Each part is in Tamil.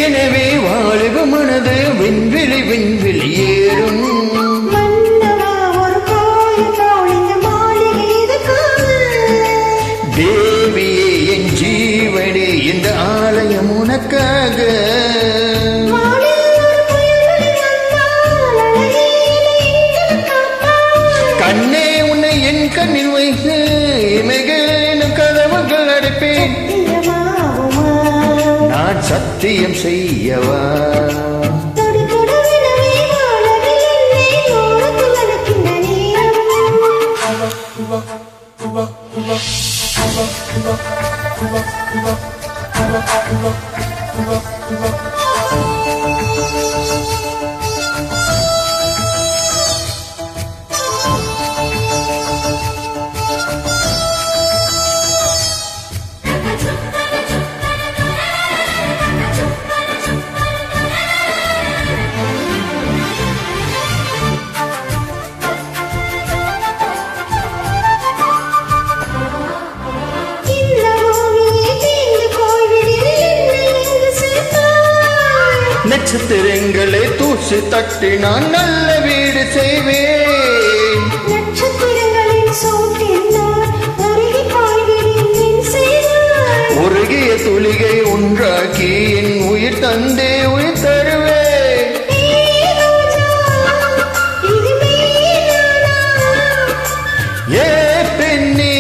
எனவே வாலிப மனது விண்வெளி விண்வெளி ஏறும். தேவியே என் ஜீவனே இந்த ஆலயம் உனக்காக. கண்ணே உன்னை என் கண்ணில் வைத்து இமைகள் கதவுகள் அடைப்பேன். நான் சத்தியம் செய்யவா நட்சத்திரங்களை தூசி தட்டி நான் நல்ல வீடு செய்வேன். உருகிய துளிகை ஒன்றாக்கி என் உயிர் தந்தே உயிர் தருவேன். ஏ பெண்ணே,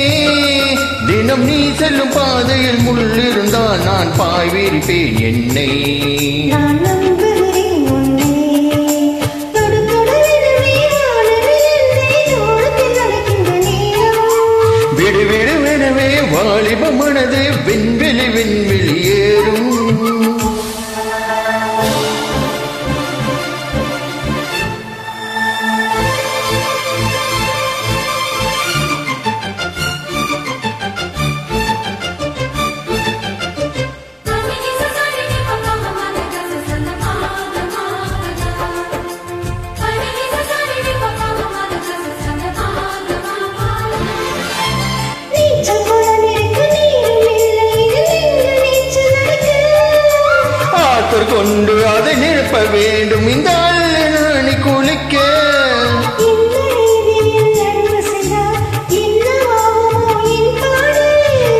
தினம் நீ செல்லும் பாதையில் முள் இருந்தால் நான் பாய் விரிப்பேன் என்னை. விடுவிடுவெனவே வாலிப மனது விண்வெளி விண்வெளி ஏறும். கொண்டு அதை நிரப்ப வேண்டும் இந்த நாணி குளிக்க.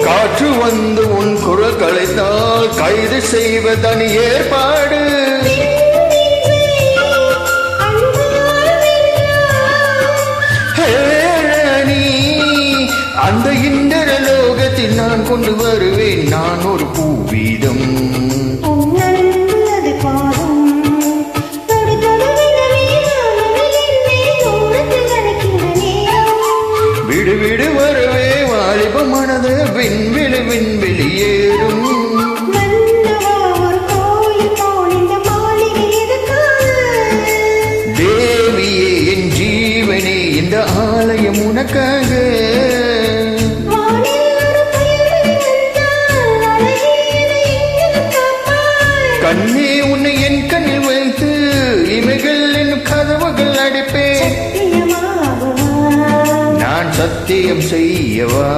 காற்று வந்து உன் குரல் கலைத்தால் கைது செய்வதனி ஏற்பாடு. அந்த இந்திர லோகத்தில் நான் கொண்டு வருவேன் நான் ஒரு பூவீதம். விடு வரவே வாலிப மனது விண்வெளி விண்வெளி ஏறும். தேவியே என் ஜீவனே இந்த ஆலயம் உனக்காக. கண்ணே உன்னை என் கண்ணில் வைத்து இமைகள் என் கதவுகள் அடைப்பேன். நான் சத்தியம் செய்யவா